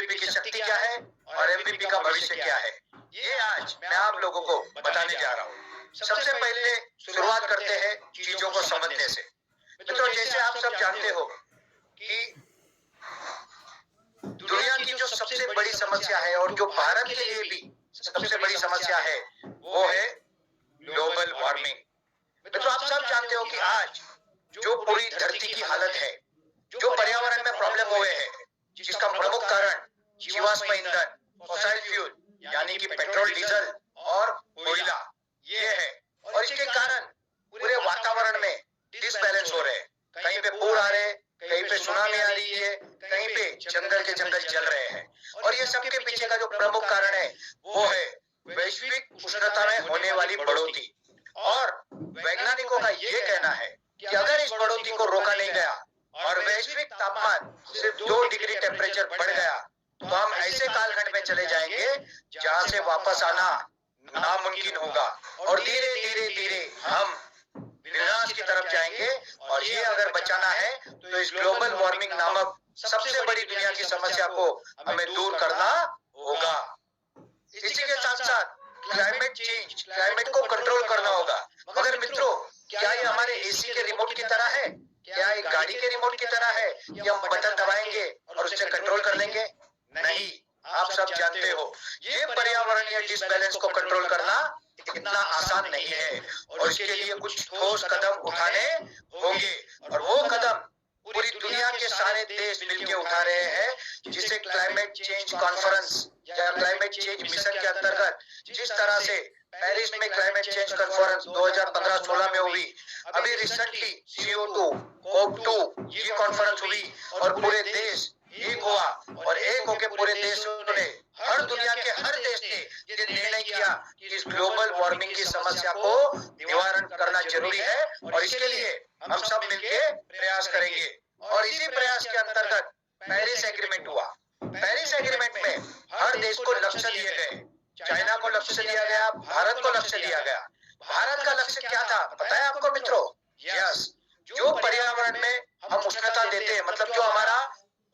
MVP की शक्ति क्या है और एमवीपी का भविष्य क्या है, ये आज मैं आप लोगों को बताने जा रहा हूँ। सबसे पहले शुरुआत करते हैं चीजों को समझने से। मित्रों, जैसे आप सब जानते हो कि दुनिया की जो सबसे बड़ी समस्या है और जो भारत के लिए भी सबसे बड़ी समस्या है वो है ग्लोबल वार्मिंग। मित्रों, आप सब जानते हो कि आज जो पूरी धरती की हालत है, जो पर्यावरण में प्रॉब्लम हुए हैं, जिसका प्रमुख कारण जीवाश्म ईंधन, फॉसिल फ्यूल यानी कि पेट्रोल, डीजल और कोयला ये है। और इसके कारण पूरे वातावरण में डिसबैलेंस हो रहे हैं। कहीं पे पूर आ रहे हैं, कहीं पे सुनामी आ रही है, कहीं पे जंगल के जंगल जल रहे हैं। और ये सबके पीछे का जो प्रमुख कारण है वो है वैश्विक उष्णता में होने वाली बढ़ोतरी। और वैज्ञानिकों का ये कहना है कि अगर इस बढ़ोतरी को रोका नहीं गया और वैश्विक तापमान सिर्फ 2 डिग्री टेम्परेचर बढ़ गया तो हम ऐसे कालखंड में चले जाएंगे जहां से वापस आना नामुमकिन होगा और धीरे धीरे धीरे हम विनाश की तरफ जाएंगे। और ये अगर बचाना है तो इस ग्लोबल वार्मिंग नामक सबसे बड़ी दुनिया की समस्या को हमें दूर करना होगा। इसी के साथ साथ क्लाइमेट चेंज, क्लाइमेट को कंट्रोल करना होगा। मगर मित्रों, क्या ये हमारे एसी के रिमोट की तरह है? क्या ये गाड़ी के रिमोट की तरह है कि हम बटन दबाएंगे और उससे कंट्रोल कर लेंगे? नहीं, आप सब जानते हो ये पर्यावरणीय डिसबैलेंस को कंट्रोल करना इतना आसान नहीं है और इसके लिए कुछ ठोस कदम उठाने होंगे। और वो कदम पूरी दुनिया के सारे देश मिलकर उठा रहे हैं, जिसे क्लाइमेट चेंज कॉन्फ्रेंस या क्लाइमेट चेंज मिशन के अंतर्गत जिस तरह से पेरिस में क्लाइमेट चेंज कॉन्फ्रेंस 2015-16 में हुई, अभी रिसेंटली CO2 COP2 ये कॉन्फ्रेंस हुई और पूरे देश एक हुआ और एक होके पूरे देशों ने, हर दुनिया के हर देश ने ये निर्णय किया कि इस ग्लोबल वार्मिंग की समस्या को निवारण करना जरूरी है और इसके लिए हम सब मिलके प्रयास करेंगे। और इसी प्रयास के अंतर्गत पेरिस एग्रीमेंट हुआ। पेरिस एग्रीमेंट में हर देश को लक्ष्य दिए गए। चाइना को लक्ष्य दिया गया, भारत को लक्ष्य दिया गया। भारत का लक्ष्य क्या था पता है आपको मित्रों? यस, जो पर्यावरण में हम उष्णता देते हैं, मतलब जो हमारा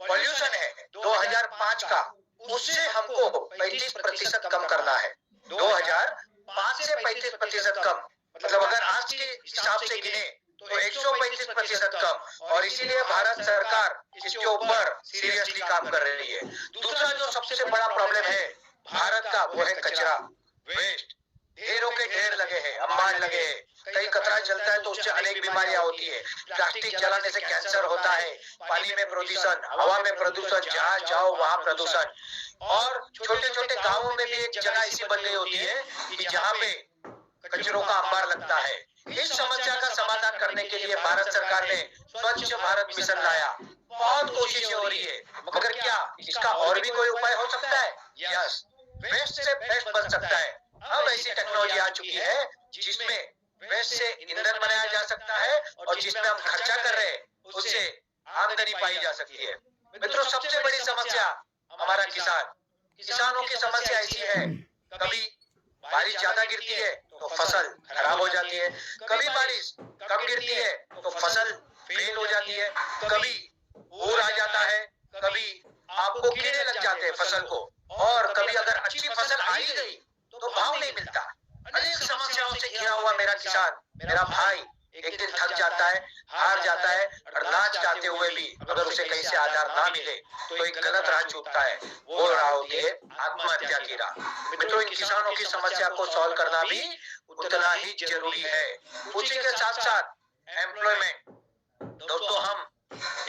पॉल्यूशन है 2005 का, उससे हमको 35% कम करना है। 2005 से 35% कम, मतलब अगर आज के हिसाब से गिने तो 135% कम। और इसीलिए भारत सरकार इसके ऊपर सीरियसली काम कर रही है। दूसरा जो सबसे बड़ा प्रॉब्लम है भारत का वो है कचरा, वेस्ट। ढेरों के ढेर लगे हैं, अंबार लगे हैं। कहीं कचरा जलता है तो उससे अनेक बीमारियां होती है। प्लास्टिक जलाने से कैंसर होता है, पानी में प्रदूषण, हवा में प्रदूषण, जहाँ जाओ वहाँ प्रदूषण। और छोटे छोटे गांवों में भी एक जगह ऐसी बन गई होती है कि जहाँ पे कचरों का अंबार लगता है। इस समस्या का समाधान करने के लिए भारत सरकार ने स्वच्छ भारत मिशन लाया। बहुत कोशिशें हो रही है, मगर क्या इसका और भी कोई उपाय हो सकता है? यस, वेस्ट से बेस्ट बन सकता है। अब ऐसी टेक्नोलॉजी आ चुकी है जिसमें वेस्ट से ईंधन बनाया जा सकता है और जिसमें हम खर्चा कर रहे हैं उससे आमदनी पाई जा सकती है। मित्रों, सबसे बड़ी समस्या हमारा किसानों की समस्या ऐसी है, कभी बारिश ज्यादा गिरती है तो फसल खराब हो जाती है, कभी बारिश कम गिरती है तो फसल फेल हो जाती है, कभी पूर आ जाता है, कभी आपको कीड़े लग जाते हैं फसल को, और कभी अगर अच्छी फसल आ ही गई तो भाव नहीं मिलता। अनेक समस्याओं से घिरा हुआ मेरा किसान, मेरा भाई एक दिन थक जाता है, हार जाता है और ना चाहते हुए भी अगर उसे कहीं से आधार ना मिले तो एक गलत राह चूकता है। वो राह होती है आत्महत्या की राह। मित्रों, इन किसानों की समस्या को सॉल्व करना भी उतना ही जरूरी है। उसी के साथ साथ एम्प्लॉयमेंट। दोस्तों, हम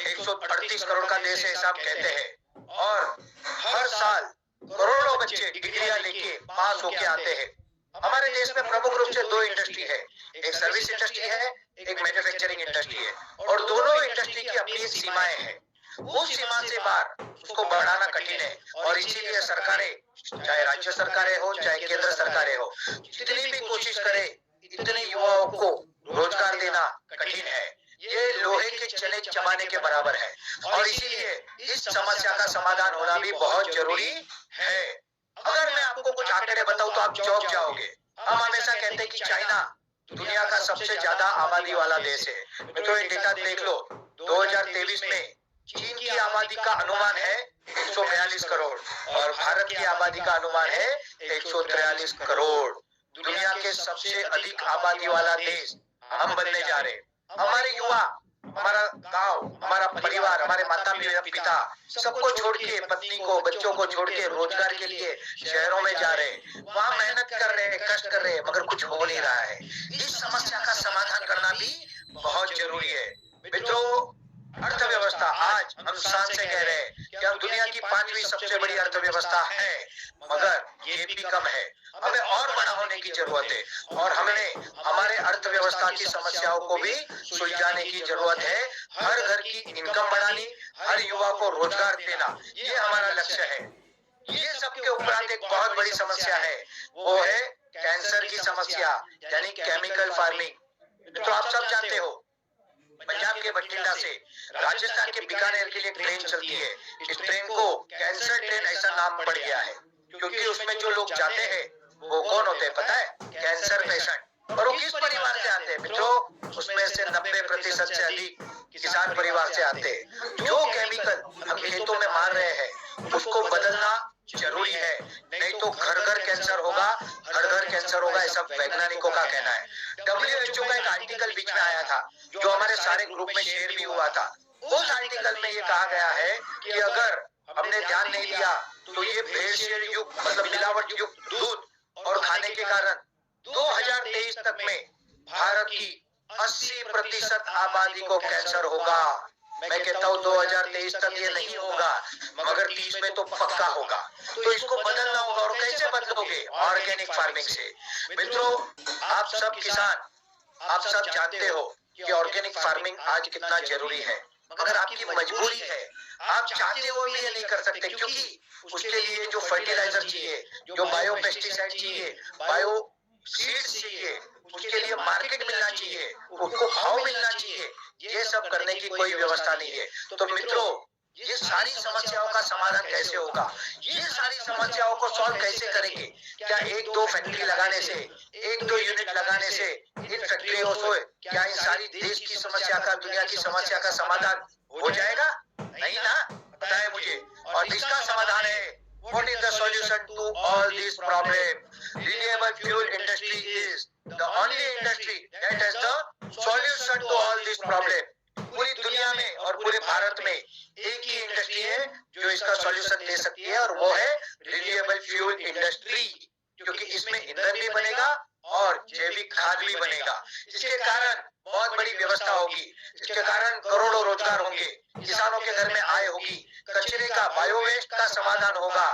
138 करोड़ का देश है ऐसा कहते हैं और हर साल करोड़ों बच्चे डिग्रियां लेके पास होके आते हैं। हमारे देश में प्रमुख रूप से 2 इंडस्ट्री है, एक सर्विस इंडस्ट्री है, एक मैन्युफैक्चरिंग इंडस्ट्री है और दोनों इंडस्ट्री की अपनी एक सीमाएं हैं। वो सीमा से बाहर उसको बढ़ाना कठिन है और इसीलिए सरकारें, चाहे राज्य सरकारें हो चाहे केंद्र सरकारें हो, जितनी भी कोशिश करे इतने युवाओं को रोजगार देना कठिन है। ये लोहे के चने चबाने के बराबर है और इसीलिए इस समस्या का समाधान होना भी बहुत जरूरी है। अगर मैं आपको कुछ आंकड़े बताऊं तो आप चौंक जाओगे। हम हमेशा कहते हैं कि चाइना दुनिया का सबसे ज्यादा आबादी वाला देश है। मित्रों, ये डेटा देख लो, 2023 में चीन की आबादी का अनुमान है 142 करोड़ भारत की आबादी का अनुमान है 143 करोड़। दुनिया के सबसे अधिक आबादी वाला देश हम बनने जा रहे हैं। हमारे युवा, हमारा गांव, हमारा परिवार, हमारे माता पिता सबको छोड़ के, पत्नी को, बच्चों को छोड़ के रोजगार के लिए शहरों में जा रहे हैं। वहां मेहनत कर रहे हैं, कष्ट कर रहे हैं, मगर कुछ हो नहीं रहा है। इस समस्या का समाधान करना भी बहुत जरूरी है। मित्रों, अर्थव्यवस्था, आज हम शान से कह रहे हैं कि हम दुनिया की 5वीं सबसे बड़ी अर्थव्यवस्था है, मगर ये भी कम है। हमें और बड़ा होने की जरूरत है और हमें हमारे अर्थव्यवस्था की समस्याओं को भी सुलझाने की जरूरत है। हर घर की इनकम बढ़ानी, हर युवा को रोजगार देना, ये हमारा लक्ष्य है। ये सबके उपरांत एक बहुत बड़ी समस्या है, वो है कैंसर की समस्या, यानी केमिकल फार्मिंग। तो आप सब जानते हो, पंजाब के बठिंडा से राजस्थान के बीकानेर के लिए ट्रेन चलती है। इस ट्रेन को कैंसर ट्रेन ऐसा नाम पड़ गया है, क्योंकि उसमें जो लोग जाते हैं वो कौन होते हैं पता है? Cancer patient. और वो किस परिवार से आते हैं मित्रों? उसमें से 90% से अधिक किसान परिवार से आते हैं। जो केमिकल हम खेतों में मार रहे हैं उसको बदलना जरूरी है, नहीं तो घर घर कैंसर होगा, हर घर कैंसर होगा, ऐसा वैज्ञानिकों का कहना है। WHO का एक आर्टिकल बीच में आया था जो हमारे सारे ग्रुप में शेयर भी हुआ था। उस आर्टिकल में ये कहा गया है कि अगर हमने ध्यान नहीं दिया तो ये भेड़सेड़ युक्त, मतलब मिलावट युक्त दूध और खाने के कारण 2023 तक में भारत की 80% आबादी को कैंसर होगा। मैं कहता हूँ 2023 तक ये नहीं होगा, मगर 30 में तो पक्का होगा। तो इसको बदलना होगा, और कैसे बदलोगे? ऑर्गेनिक फार्मिंग से। मित्रों, आप सब किसान, आप सब जानते हो कि ऑर्गेनिक फार्मिंग आज कितना जरूरी है, मगर आपकी मजबूरी है। आप चाहते हो भी ये नहीं कर सकते, क्योंकि उसके लिए जो फर्टिलाइजर चाहिए, जो बायो पेस्टिसाइड चाहिए, बायो सीड्स चाहिए, उसके लिए मार्केट मिलना चाहिए, उसको भाव मिलना चाहिए, ये सब करने की कोई व्यवस्था नहीं है। तो मित्रों, ये सारी समस्याओं का समाधान कैसे होगा? ये सारी समस्याओं को सॉल्व कैसे करेंगे? क्या 1-2 फैक्ट्री लगाने से, 1-2 यूनिट लगाने से, इन फैक्ट्रियों से क्या इन सारी देश की समस्या का, दुनिया की समस्या का समाधान हो जाएगा? नहीं ना, पता है मुझे। और इसका समाधान है, what is the solution to all these problems? Renewable fuel industry is the only industry that has the solution to all these problems. पूरी दुनिया में और पूरे भारत में एक ही इंडस्ट्री है जो इसका सॉल्यूशन दे सकती है, और वो है रिन्यूएबल फ्यूल इंडस्ट्री, क्योंकि इसमें ईंधन भी बनेगा और जैविक खाद भी बनेगा। इसके कारण बहुत बड़ी व्यवस्था होगी, इसके कारण करोड़ों रोजगार होंगे, किसानों के घर में आय होगी, कचरे का, बायो वेस्ट का समाधान होगा,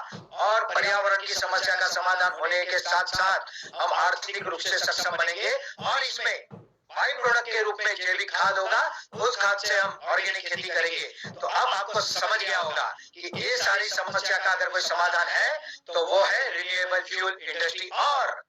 और पर्यावरण की समस्या का समाधान होने के साथ साथ हम आर्थिक रूप से सक्षम बनेंगे। और इसमें बाई प्रोडक्ट के रूप में जैविक खाद होगा, उस खाद से हम ऑर्गेनिक खेती करेंगे। तो अब आपको समझ गया होगा कि ये सारी समस्या का अगर कोई समाधान है तो वो है रिन्यूएबल फ्यूल इंडस्ट्री। और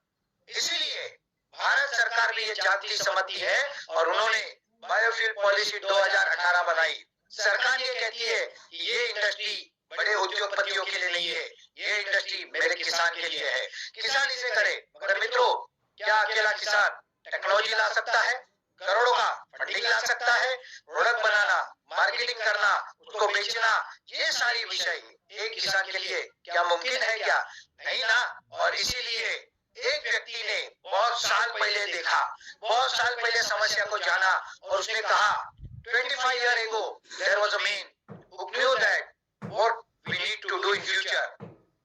इसीलिए भारत सरकार भी ये जानती समझती है और उन्होंने बायोफ्यूल पॉलिसी 2018 बनाई। सरकार ये कहती है कि ये इंडस्ट्री बड़े उद्योगपतियों के लिए नहीं है, ये इंडस्ट्री मेरे किसान के लिए है, किसान इसे करे। मगर मित्रों, क्या अकेला किसान टेक्नोलॉजी ला सकता है? करोड़ों का फंडिंग ला सकता है? प्रोडक्ट बनाना, मार्केटिंग करना, उसको बेचना, ये सारी विषय एक किसान के लिए क्या मुमकिन है? क्या नहीं ना। और इसीलिए एक व्यक्ति ने बहुत साल पहले देखा, बहुत साल पहले समस्या को जाना, और उसने कहा 25 years ago there was a man who knew that what we need to do in future.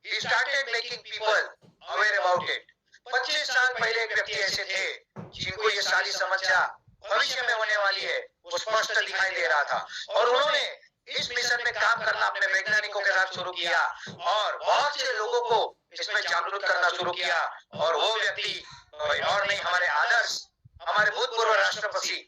He started making people aware about it. 25 साल पहले एक व्यक्ति ऐसे थे जिनको ये सारी समस्या भविष्य में होने वाली है वो स्पष्ट दिखाई दे रहा था, और उन्होंने इस मिशन में काम करना अपने वैज्ञानिकों के साथ शुरू किया और बहुत से लोगों को इसमें जागरूक करना शुरू किया। और वो व्यक्ति और नहीं, हमारे आदर्श, हमारे भूतपूर्व राष्ट्रपति,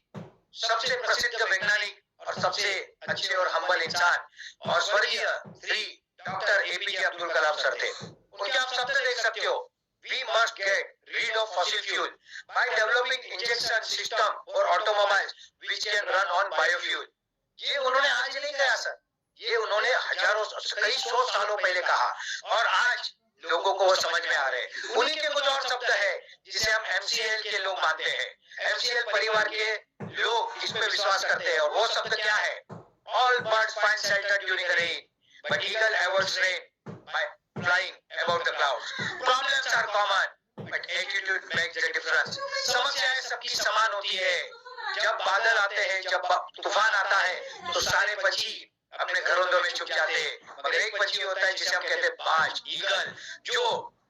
सबसे प्रसिद्ध वैज्ञानिक और सबसे अच्छे और हम्बल इंसान और स्वर्गीय Shri doctor APJ Abdul Kalam sir थे। उनके आप शब्द देख सकते हो, We must get rid of fossil fuel by developing injection system for automobiles which can run on biofuel. ये उन्होंने आज नहीं कहा सर, ये उन्होंने हजारों, कई 100 सालों पहले कहा, और आज लोगों को वो समझ में आ रहे हैं। उन्हीं के कुछ और शब्द है जिसे हम MCL के लोग मानते हैं, MCL परिवार के लोग इसमें विश्वास करते हैं, और वो शब्द क्या है? All birds find shelter during the rain, but eagle avoids rain by flying problems are common but attitude makes the difference. समस्याएं सबकी समान होती है। जब बादल आते हैं, जब तूफान आता है तो सारे पंछी अपने घरों में छुप जाते हैं, मगर एक पंछी होता है जिसे हम कहते हैं बाज, ईगल, जो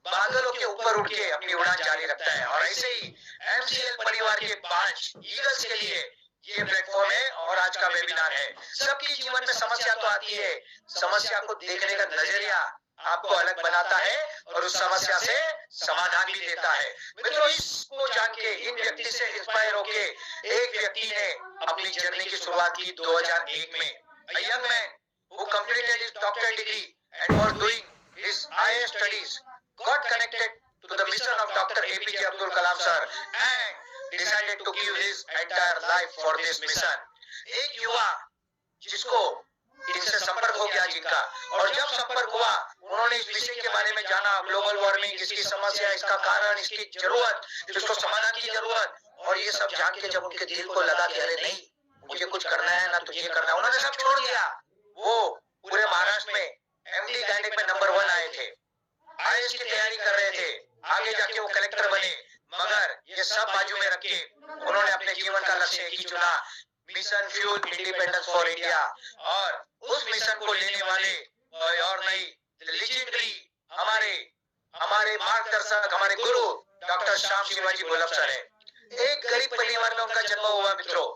बादलों के ऊपर उड़ के अपनी उड़ान जारी रखता है। और ऐसे ही एमसीएल परिवार के बाज ईगल्स के लिए ये प्लेटफॉर्म है और आज का वेबिनार है। सबके जीवन में समस्या तो आती है, समस्या को देखने का नजरिया आपको अलग बनाता है और उस समस्या से समाधान भी देता है। मित्रों, इसको जान के, इन व्यक्ति से इंस्पायर होके एक व्यक्ति ने अपनी जर्नी की शुरुआत की 2001 में। A young man who completed his doctorate degree and was doing his higher studies got connected to the mission of Dr. APJ Abdul Kalam sir and decided to give his entire life for this mission. एक युवा जिसको इनसे संपर्क हो गया जिनका, और जब संपर्क हुआ उन्होंने इस विषय के बारे में जाना, ग्लोबल वार्मिंग, इसकी समस्या, इसका कारण, इसकी जरूरत, इसको समाधान की जरूरत, और ये सब जान के जब उनके दिल को लगा कि अरे नहीं, मुझे कुछ करना है ना, तुझे करना है, उन्होंने सब छोड़ दिया। वो पूरे महाराष्ट्र में एमडी गायनिक में नंबर 1 आए थे, आईएएस की तैयारी कर रहे थे, आगे जाके वो कलेक्टर बने, मगर ये सब बाजू में रख के उन्होंने अपने जीवन का लक्ष्य एक ही चुना, mission fuel independence for India. और उस मिशन को लेने वाले और नहीं, लेजेंडरी हमारे मार्गदर्शक, हमारे गुरु डॉक्टर श्याम शिवाजी गोलब सर है। एक गरीब परिवार में उनका जन्म हुआ मित्रों,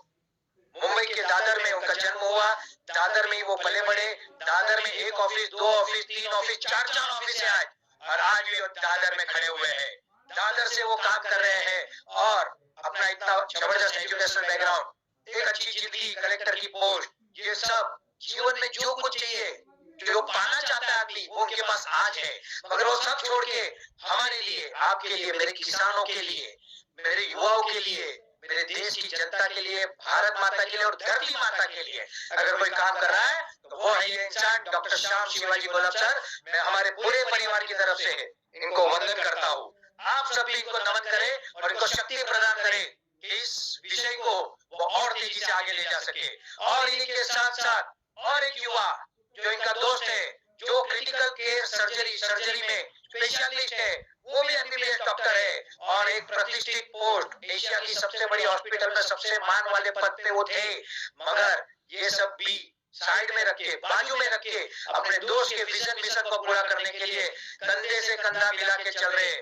मुंबई के दादर में उनका जन्म हुआ। दादर में वो पले बड़े, दादर में 1 ऑफिस, 2 ऑफिस, 3 ऑफिस, 4 ऑफिस है आज, और आज भी वो दादर में खड़े हुए हैं। दादर से वो काम कर रहे हैं और अपना इतना जबरदस्त एजुकेशन बैकग्राउंड, एक अच्छी जिंदगी, कलेक्टर की पोस्ट, ये सब जीवन में जो कुछ चाहिए, जो पाना चाहता है आदमी, वो उनके पास आज है। मगर वो सब छोड़ के हमारे लिए, आपके लिए, मेरे किसानों के लिए, मेरे युवाओं के लिए, मेरे देश की जनता के लिए, भारत माता के लिए और धरती माता के लिए अगर कोई काम कर रहा है तो वो है ये इंसान डॉक्टर श्याम शिवाजी गोलब सर। मैं हमारे पूरे परिवार की तरफ से इनको वंदन करता हूँ। आप सभी इनको नमन करें और इनको शक्ति प्रदान करें कि इस विषय को वो और तेजी से आगे ले जा सके। और इन्हीं के साथ साथ और एक युवा जो इनका दोस्त है, जो क्रिटिकल केयर सर्जरी में स्पेशलिस्ट है, वो भी एमबीबीएस डॉक्टर है और एक प्रतिष्ठित पोस्ट, एशिया की सबसे बड़ी हॉस्पिटल में सबसे मान वाले पद पे वो थे। मगर ये सब भी साइड में रखे, बाजू में रखे, अपने दोस्त के विजन मिशन को पूरा करने के लिए कंधे से कंधा मिला के चल रहे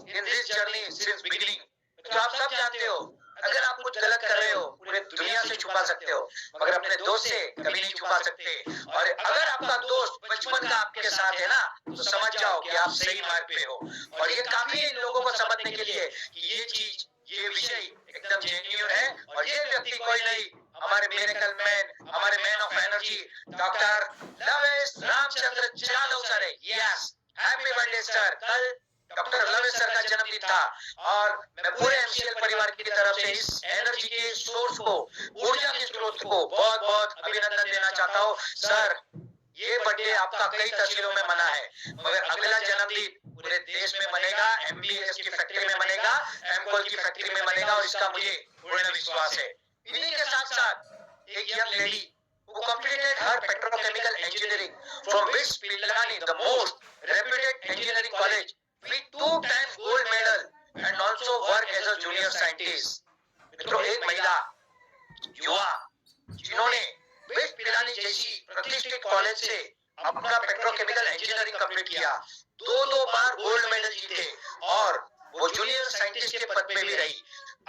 in this journey since beginning. तो आप सब जानते हो, अगर आप कुछ गलत कर रहे हो पूरे दुनिया से छुपा सकते हो, मगर अपने दोस्त से कभी नहीं छुपा सकते। और अगर आपका दोस्त बचपन का आपके साथ है ना, तो समझ जाओ कि आप सही मार्ग पे हो। और ये काफी है इन लोगों को समझने के लिए कि ये चीज, ये विषय एकदम जेन्युइन है। और ये व्यक्ति कोई नहीं, हमारे मिरेकल मैन, हमारे man of energy doctor Lavesh Ramchandra Jadhav sir है। Yes, happy birthday sir. कल डॉक्टर लवेश सर का जन्मदिन था और मैं पूरे एमसीएल परिवार की तरफ से इस एनर्जी के सोर्स को, ऊर्जा के स्रोत को बहुत बहुत अभिनंदन देना चाहता हूँ। सर, ये बर्थडे आपका कई तस्वीरों में मना है, मगर अगला जन्मदिन पूरे देश में मनेगा, एमबीएस की फैक्ट्री में मनेगा, एमकोल की फैक्ट्री में मनेगा, और इसका मुझे पूर्ण विश्वास है। इन्हीं के साथ साथ एक young lady who completed her petrochemical engineering from which Pilani, the most reputed engineering college, with 2 times gold medal and also work as a junior scientist. मित्रों, एक महिला युवा जिन्होंने वेस्ट पिलानी जैसी प्रतिष्ठित कॉलेज से अपना पेट्रोकेमिकल इंजीनियरिंग कंप्लीट किया, 2 बार गोल्ड मेडल जीते और वो जूनियर साइंटिस्ट के पद पे भी रही।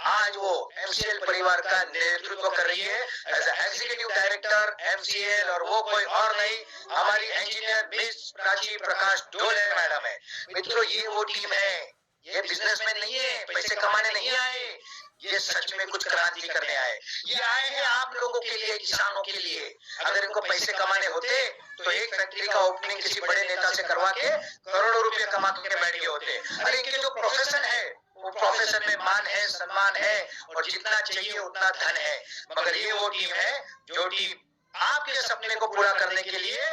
आज वो एमसीएल परिवार का नेतृत्व कर रही है एज एग्जीक्यूटिव डायरेक्टर एमसीएल, और वो कोई और नहीं, हमारी इंजीनियर मिस प्राची प्रकाश डोले मैडम है। मित्रों, ये वो टीम है, ये बिजनेसमैन नहीं है, पैसे कमाने नहीं आए, ये सच में कुछ क्रांति करने आए। ये आए हैं आप लोगों के लिए, किसानों के लिए। अगर इनको पैसे कमाने होते तो एक फैक्ट्री का ओपनिंग किसी बड़े नेता से करवा के करोड़ों रुपए कमा के बैठ गए होते। अरे इनके जो प्रोफेशन है, वो प्रोफेशन में मान है, सम्मान है, और जितना चाहिए उतना धन है। मगर ये वो टीम है जो टीम आपके सपने को पूरा करने के लिए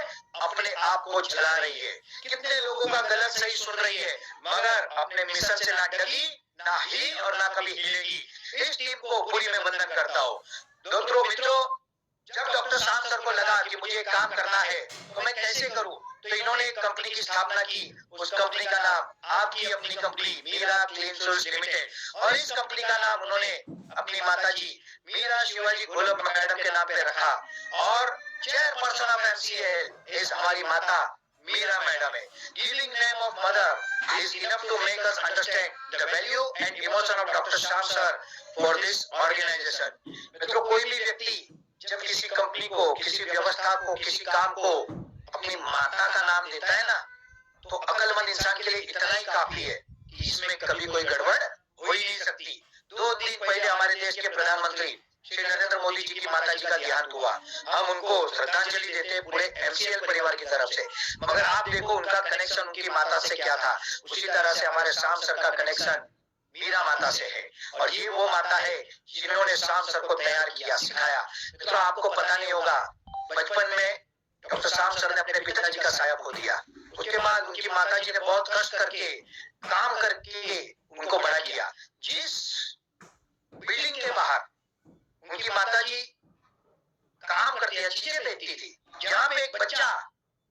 अपने आप को जला रही है। कितने लोगों का गलत सही सुन रही है, मगर अपने मिशन से ना डरी, ना हिली और ना कभी हिलेगी। इस टीम को पूरी मैं वंदन करता हूँ। दोस्तों मित्रों, जब डॉक्टर श्याम सर को लगा कि मुझे काम करना है तो मैं कैसे करूं, तो इन्होंने एक कंपनी की स्थापना की। उस कंपनी का नाम आपकी अपनी company Meera clean shoes limited, और इस कंपनी का नाम उन्होंने अपनी माताजी मीरा शिवाजी गोलब मैडम के नाम पे रखा। और चेयरपर्सन ऑफ एमसीएल इज हमारी माता मीरा मैडम है। Giving name of mother is enough to make us understand the value and emotion of doctor Shyam sir for this organisation. मित्रों, कोई भी व्यक्ति जब किसी कंपनी को, किसी व्यवस्था को, किसी काम को अपनी माता का नाम देता है ना, तो अक्लमंद इंसान के लिए इतना ही काफी है कि इसमें कभी कोई गड़बड़ हो ही नहीं सकती। 2 दिन पहले हमारे देश के प्रधानमंत्री श्री नरेंद्र मोदी जी की माता जी का देहांत हुआ। हम उनको श्रद्धांजलि देते हैं पूरे एमसीएल परिवार की तरफ से। मगर आप देखो उनका कनेक्शन उनकी माता से क्या था, उसी तरह से हमारे श्याम सर का कनेक्शन मीरा माता से है। और ये वो माता है जिन्होंने श्याम सर को तैयार किया, सिखाया। तो आपको पता नहीं होगा, बचपन में डॉक्टर श्याम सर ने अपने पिताजी का साया खो दिया। उसके बाद उनकी माताजी ने बहुत कष्ट करके, काम करके उनको बड़ा किया। जिस बिल्डिंग के बाहर उनकी माताजी काम करती है, चीजें बेचती थी, जहाँ पे एक बच्चा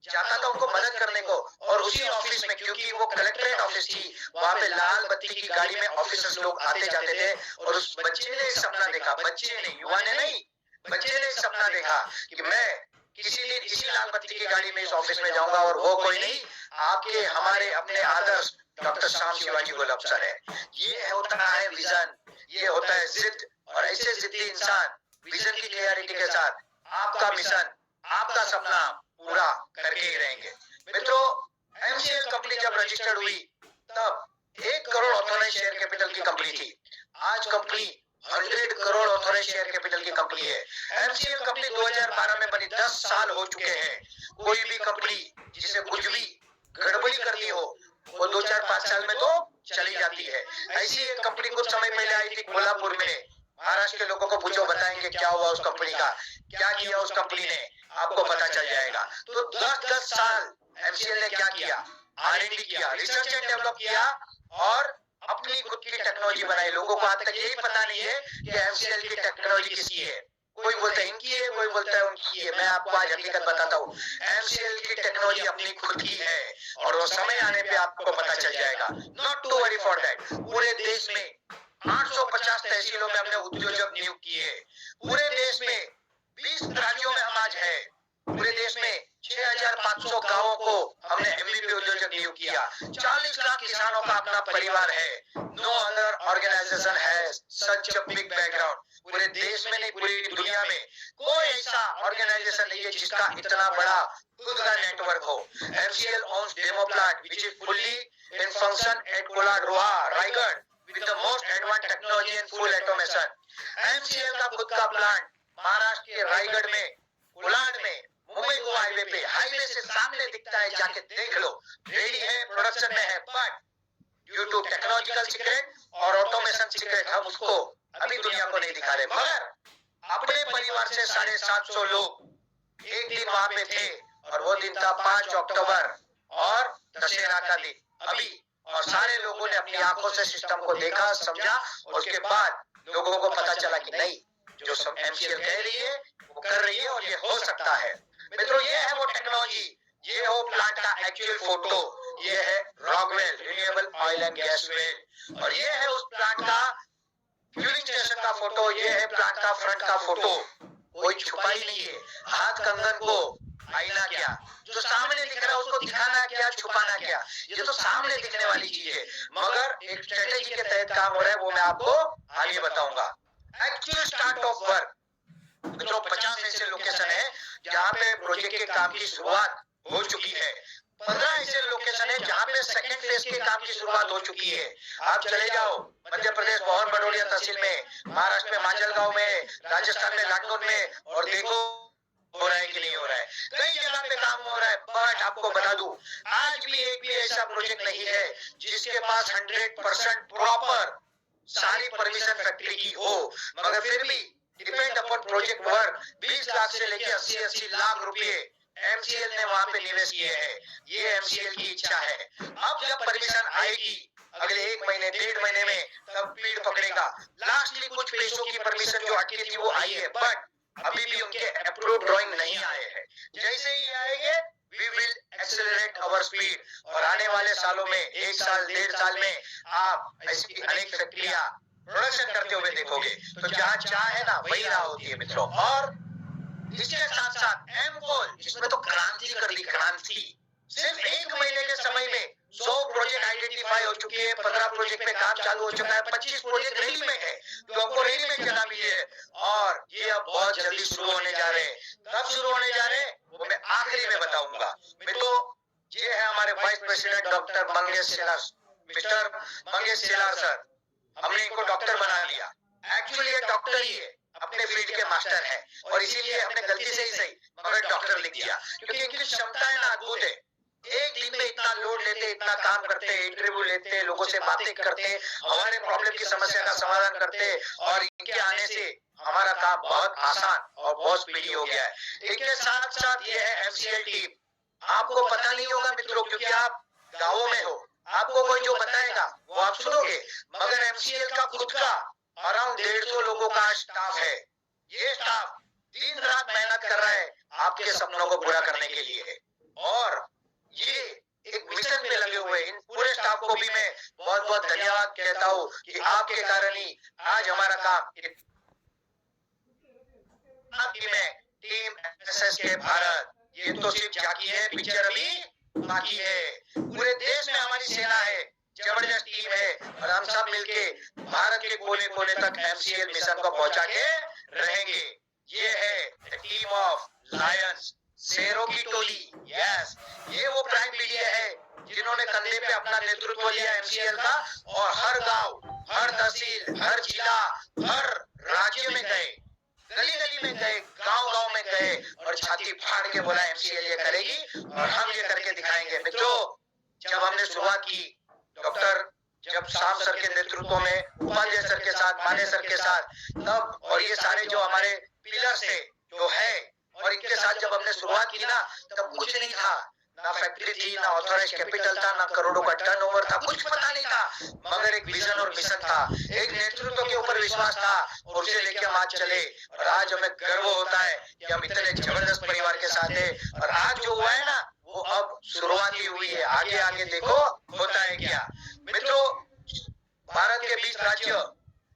जाता था उनको मदद करने को, और उसी ऑफिस में, क्योंकि वो कलेक्ट्रेट ऑफिस थी, वहां पे लाल बत्ती की गाड़ी में ऑफिसर्स लोग आते जाते थे। और उस बच्चे ने एक सपना देखा, बच्चे ने, युवा ने नहीं, बच्चे ने एक सपना देखा कि मैं किसी दिन इसी लाल बत्ती की गाड़ी में इस ऑफिस में जाऊंगा, और वो कोई नहीं, आपके हमारे अपने आदर्श डॉक्टर श्याम शिवाजी गोलब सर है। ये होता है विजन, ये होता है जिद, और ऐसे जिद्दी इंसान विजन की क्लियरिटी के साथ आपका मिशन, आपका सपना पूरा करके ही रहेंगे। मित्रों, एमसीएल कंपनी जब रजिस्टर्ड हुई तब 1 करोड़ ऑथोराइज्ड शेयर कैपिटल की कंपनी थी। आज company 100 crore authorised share capital की कंपनी है। एमसीएल कंपनी 2012 में बनी, 10 साल हो चुके हैं। कोई भी कंपनी जिसे कुछ भी गड़बड़ी करनी हो, वो 2-4-5 साल में तो चली जाती है। ऐसी एक कंपनी कुछ समय पहले आई थी कोल्हापुर में। महाराष्ट्र के लोगों को पूछो, बताएंगे क्या हुआ उस कंपनी का, क्या किया उस कंपनी ने, आपको पता चल जाएगा। तो 10-10 साल एमसीएल ने क्या किया, R&D किया, रिसर्च एंड डेवलप किया, और अपनी खुद की टेक्नोलॉजी बनाई। लोगों को आज तक यही पता नहीं है कि एमसीएल की टेक्नोलॉजी किसकी है। कोई बोलता है इनकी है, कोई बोलता है उनकी है। मैं आपको आज हकीकत बताता हूँ, एमसीएल की टेक्नोलॉजी अपनी खुद की है, और वो समय आने पे आपको पता चल जाएगा। Not to worry for that. पूरे देश में 850 तहसीलों में हमने उद्योजक नियुक्त किए। पूरे देश में 20 राज्यों में हम आज है। पूरे देश में 6500 गांवों को हमने एमबीपी उद्योजक नियुक्त किया। 40 लाख किसानों का अपना परिवार है। No other organisation has such a big background. पूरे देश में नहीं, पूरी दुनिया में कोई ऐसा ऑर्गेनाइजेशन नहीं है जिसका इतना बड़ा खुद का नेटवर्क हो। MCL owns demo plant which is fully in function at Kolad Roha, Raigad with the most advanced technology and full automation. MCL का खुद का प्लांट महाराष्ट्र के रायगढ़ में, कोलाड में, मुंबई गोवा हाईवे पे, हाईवे से सामने दिखता है, जाके देख लो। रेडी है, प्रोडक्शन में है, but due to technological secret और ऑटोमेशन सीक्रेट हम उसको अभी दुनिया को नहीं दिखा रहे। मगर अपने परिवार से 750 लोग एक दिन वहां पे थे, और वो दिन था 5 अक्टूबर और दशहरा का दिन अभी। और सारे लोगों ने अपनी आंखों से सिस्टम को देखा, समझा, और उसके बाद लोगों को पता चला कि नहीं, जो सब एमसीएल कह रही है वो कर रही है, और ये हो सकता है। मित्रों, ये है वो टेक्नोलॉजी, ये हो प्लांट का एक्चुअल फोटो, ये है Rockwell renewable oil and gas well, और ये है उस प्लांट का फ्यूलिंग स्टेशन का फोटो, ये है प्लांट का फ्रंट का फोटो। कोई छुपाई नहीं है। हाथ कंगन को आईना क्या, जो सामने दिख रहा है उसको दिखाना क्या, छुपाना क्या, ये तो सामने दिखने वाली चीज है। मगर एक स्ट्रेटेजी के तहत काम हो रहा है, वो मैं आपको आगे बताऊंगा। एक्चुअल स्टार्ट ऑफ वर्क, जो 50 ऐसे लोकेशन है जहाँ पे प्रोजेक्ट के काम की शुरुआत हो चुकी है। 15 ऐसे लोकेशन है जहाँ पे सेकंड फेज के काम की शुरुआत हो चुकी है। आप चले जाओ मध्य प्रदेश मोहन बडोलिया तहसील में, महाराष्ट्र में माजलगांव में, राजस्थान में लाटूर में, और देखो हो रहा है कि नहीं हो रहा है। कई जगह पे काम हो रहा है। बट आपको बता दूं, आज भी एक भी ऐसा प्रोजेक्ट नहीं है जिसके पास 100% प्रॉपर सारी परमिशन फैक्ट्री की हो। मगर फिर भी depend upon project work 20 lakh से लेके 80-80 लाख रुपए एमसीएल ने वहां पे निवेश किए हैं। ये एमसीएल की इच्छा है। अब जब परमिशन आएगी अगले 1 महीने 1.5 महीने में, तब स्पीड पकड़ेगा। लास्टली कुछ पेशों की परमिशन जो अटकी थी वो आई है, बट अभी भी उनके अप्रूव ड्राइंग नहीं आए हैं। जैसे ही आएंगे we will accelerate our speed, और आने वाले सालों में 1 साल 1.5 साल में आप ऐसी अनेक फैक्ट्रियां प्रोडक्शन करते हुए देखोगे। तो जहां चाह है ना वही राह होती है मित्रों। और इसके साथ साथ एम गोल, इसमें तो क्रांति कर दी, क्रांति। सिर्फ 1 महीने के समय में 100 प्रोजेक्ट आइडेंटिफाई हो चुके हैं, 15 प्रोजेक्ट में काम चालू हो चुका है, 25 प्रोजेक्ट रेडीमेड है जो आपको रेडीमेड जगह मिली है, और ये अब बहुत जल्दी शुरू होने जा रहे हैं। कब शुरू होने जा रहे हैं वो मैं आखिरी में बताऊंगा। मित्रों, ये है हमारे vice president doctor Mangesh Selar, mister Mangesh Selar sir. हमने इनको डॉक्टर बना लिया, एक्चुअली ये डॉक्टर ही है, अपने फील्ड के मास्टर है, और इसीलिए हमने गलती से ही सही मगर डॉक्टर लिख दिया, क्योंकि इनकी क्षमता है ना अद्भुत है। एक दिन में इतना लोड लेते, इतना काम करते, इंटरव्यू लेते, लोगों से बातें करते, हमारे प्रॉब्लम की समस्या का समाधान करते, और इनके आने से हमारा काम बहुत आसान और बहुत स्पीडी हो गया है। इनके साथ साथ ये है एमसीएल टीम। आपको पता नहीं होगा मित्रों, क्योंकि आप गाँवों में हो, आपको कोई जो बताएगा वो आप सुनोगे, मगर एमसीएल का खुद का अराउंड 150 लोगों का स्टाफ है। ये स्टाफ दिन रात मेहनत कर रहा है आपके सपनों को पूरा करने के लिए, और ये एक मिशन में लगे हुए। इन पूरे स्टाफ को भी मैं बहुत बहुत धन्यवाद कहता हूँ कि आपके कारण ही आज हमारा काम में टीम एसएस के भारत, ये तो सिर्फ झांकी है, पिक्चर अभी बाकी है। पूरे देश में हमारी सेना है, जबरदस्त टीम है, और हम सब मिलके भारत के कोने कोने तक एमसीएल मिशन को पहुंचा के रहेंगे। ये है टीम ऑफ लायंस, शेरों की टोली। यस, ये वो प्राइम मीडिया है जिन्होंने कंधे पे अपना नेतृत्व लिया एमसीएल का, और हर गांव, हर तहसील, हर जिला, हर राज्य में गए, गली गली में गए, गांव गांव में गए, और छाती फाड़ के बोला एमसीएल ये करेगी और हम ये करके दिखाएंगे। मित्रों, जब हमने शुरुआत की, डॉक्टर जब शाम सर के नेतृत्व में, उपाध्याय सर के साथ, माने सर के साथ, तब, और ये सारे जो हमारे पिलर्स थे जो है, और इनके साथ जब हमने शुरुआत की ना, तब कुछ नहीं था, ना फैक्ट्री थी, ना ऑथराइज्ड कैपिटल था, ना करोड़ों का टर्नओवर था, कुछ पता नहीं था, मगर एक विजन और मिशन था, एक नेतृत्व के ऊपर विश्वास था, और उसे लेके हम आज चले। और आज हमें गर्व होता है कि हम इतने जबरदस्त परिवार के साथ है, और आज जो हुआ है ना वो अब शुरुआत ही हुई है, आगे आगे देखो होता है क्या। मित्रों, भारत के 20 राज्य,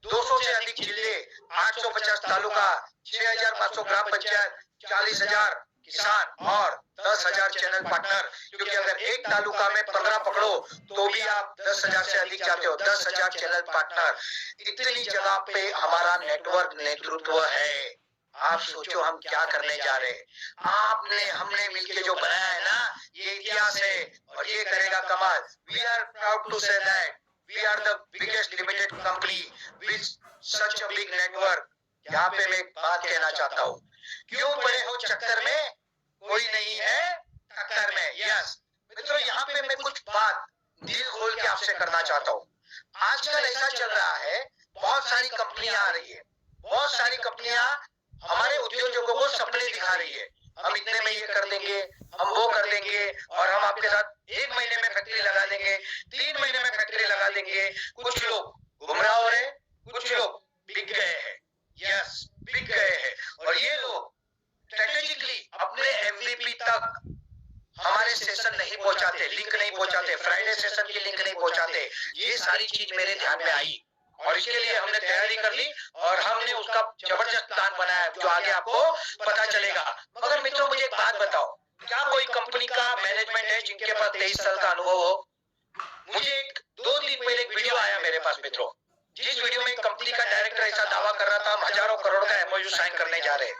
200 से अधिक जिले, 850 तालुका, 6500 ग्राम पंचायत, 40,000 किसान और 10,000 चैनल पार्टनर, क्योंकि अगर एक तालुका में 15 पकड़ो तो भी आप 10,000 से अधिक जाते हो, 10,000 चैनल पार्टनर। इतनी जगह पे हमारा नेटवर्क नेतृत्व है। आप सोचो हम क्या करने जा रहे हैं। आपने हमने मिलके जो बनाया है ना, ये इतिहास है, और ये करेगा कमाल। We are proud to say that we are the biggest limited company with such a big network. यहाँ पे मैं एक बात कहना चाहता हूँ, क्यों पड़े हो चक्कर में, कोई नहीं है टक्कर में। यस मित्रों, यहाँ पे मैं कुछ बात दिल खोल के आपसे करना चाहता हूँ। आजकल ऐसा चल रहा है, बहुत सारी कंपनियां आ रही है, बहुत सारी कंपनियां हमारे उद्योजकों को सपने दिखा रही है, हम इतने में ये कर देंगे, हम वो कर देंगे, और हम आपके साथ 1 महीने में फैक्ट्री लगा देंगे, 3 महीने में फैक्ट्री लगा देंगे। कुछ लोग गुमराह हो रहे, कुछ लोग बिक गए हैं। यस, बिक गए हैं, और ये लोग स्ट्रेटेजिकली अपने एमवीपी तक हमारे सेशन नहीं पहुंचाते, लिंक नहीं पहुंचाते, फ्राइडे सेशन की लिंक नहीं पहुंचाते। ये सारी चीज मेरे ध्यान में आई, और इसके लिए हमने तैयारी कर ली, और हमने उसका जबरदस्त प्लान बनाया जो आगे आपको पता चलेगा। मगर मित्रों, मुझे एक बात बताओ, क्या कोई कंपनी का मैनेजमेंट है जिनके पास 23 साल का अनुभव हो? मुझे 2 दिन पहले एक वीडियो आया मेरे पास मित्रों, जिस वीडियो में कंपनी का डायरेक्टर ऐसा दावा कर रहा था हम हजारों करोड़ का एमओयू साइन करने जा रहे हैं।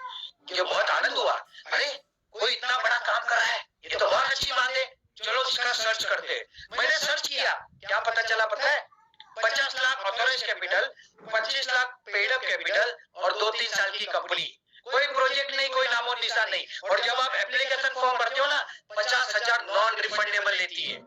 मुझे बहुत आनंद हुआ, अरे कोई इतना बड़ा काम कर रहा है, ये तो बहुत अच्छी बात है, चलो इसका सर्च करते। मैंने सर्च किया, क्या पता चला पता है? 50 lakh authorised capital, 25 lakh paid up capital, और 2-3 साल की कंपनी, कोई प्रोजेक्ट नहीं, कोई नामो निशान नहीं। और जब आप एप्लीकेशन फॉर्म भरते हो ना, 50,000 नॉन रिफंडेबल लेती है,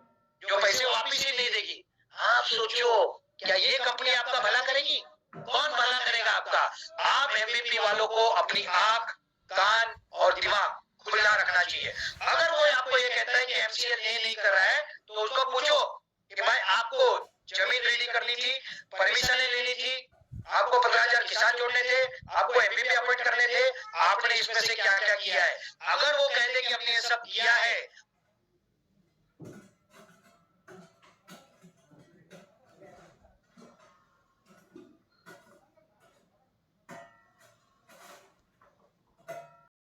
जो पैसे वापिस ही नहीं देगी। आप सोचो, क्या ये कंपनी आपका भला करेगी? कौन भला करेगा आपका? आप एमवीपी वालों को अपनी आंख, कान और दिमाग खुला रखना चाहिए। अगर वो आपको ये कहता है कि एमसीएल ये नहीं कर रहा है, तो उसको पूछो कि भाई आपको जमीन रेडी करनी थी, परमिशन लेनी थी, आपको 15,000 किसान जोड़ने थे, आपको एमपीपी अपॉइंट करने थे, आपने इसमें से क्या क्या किया है? अगर वो कहते कि हमने ये सब किया है,